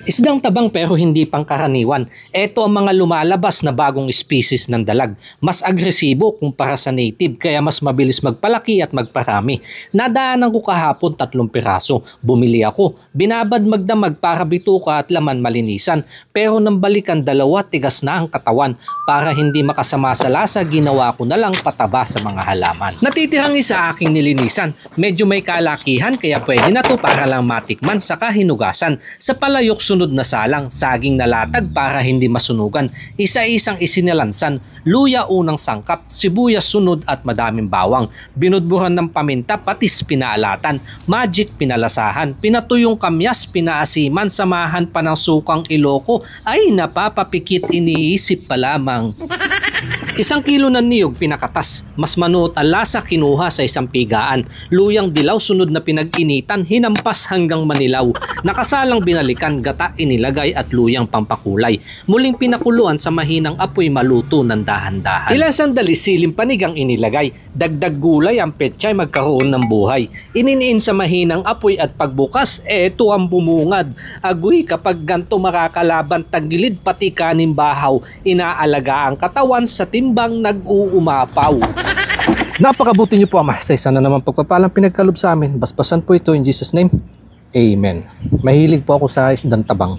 Isdang tabang pero hindi pangkaraniwan. Ito ang mga lumalabas na bagong species ng dalag. Mas agresibo kumpara sa native kaya mas mabilis magpalaki at magparami. Nadaanan ko kahapon 3 piraso. Bumili ako. Binabad magdamag para bituka at laman malinisan. Pero nang balikan 2 tigas na ang katawan. Para hindi makasama sa lasa ginawa ko na lang pataba sa mga halaman. Natitirang isa aking nilinisan. Medyo may kalakihan kaya pwede na to para lang matikman saka hinugasan. Sa palayok sunod na salang, saging na latag para hindi masunugan, isa-isang isinilansan, luya unang sangkap, sibuyas sunod at madaming bawang, binudburan ng paminta patis pinaalatan, magic pinalasahan, pinatuyong kamyas pinaasiman, samahan pa ng sukang Iloko, ay napapapikit iniisip pa lamang. 1 kilo ng niyog pinakatas, mas manuot ang lasa kinuha sa isang pigaan, luyang dilaw sunod na pinag-initan, hinampas hanggang manilaw, nakasalang binalikan, gata inilagay at luyang pampakulay, muling pinakuluan sa mahinang apoy maluto ng dahan-dahan. Ilang sandali siling panigang inilagay, dagdag gulay ang pechay magkaroon ng buhay, ininiin sa mahinang apoy at pagbukas, eto ang bumungad, agoy kapag ganto makakalaban tagilid pati kanin bahaw, inaalaga ang katawan sa timbang nag-uumapaw. Napakabuti niyo po Ama sa isa na naman pagpapalang pinagkalob sa amin. Basbasan po ito in Jesus name. Amen. Mahilig po ako sa isdang tabang.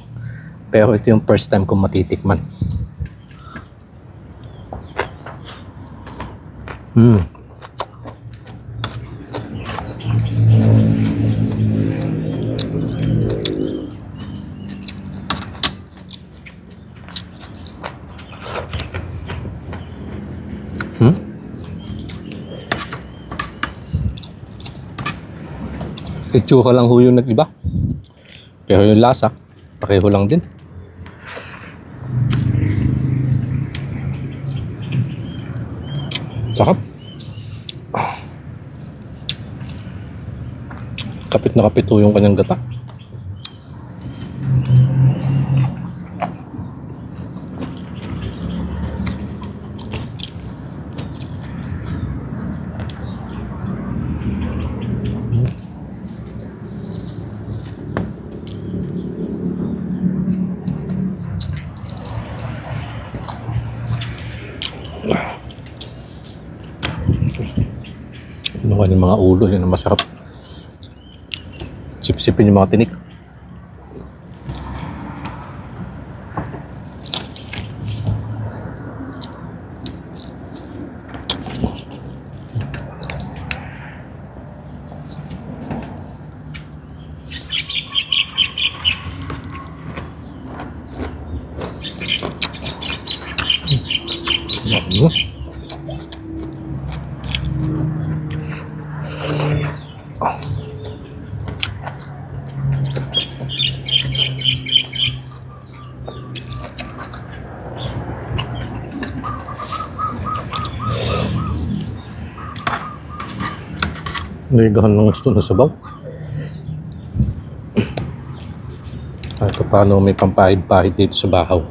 Pero ito yung first time kong matitikman. Itsura lang ho yung nag-iba. Pero yung lasa, pareho lang din. Sarap. Kapit na kapit ho yung kanyang gata. Yung mga ulo, yun ang masarap. Sip-sipin yung mga tinik. Naligahan ng gusto na sabaw. Ay, paano may pampahid-pahid dito sa bahaw.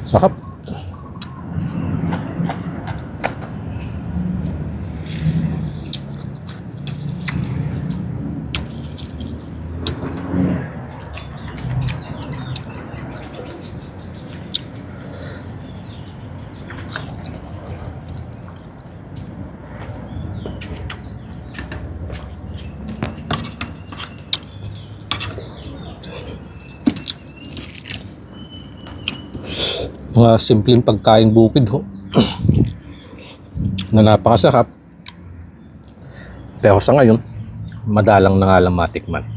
Sarap. Mga simpleng pagkain bukid ho na napakasarap, pero sa ngayon madalang na nga lang matikman.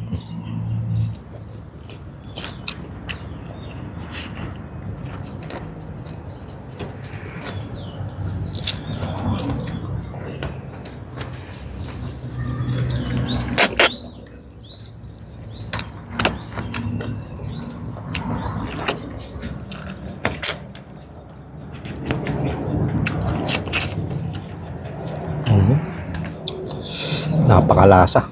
Napakalasa.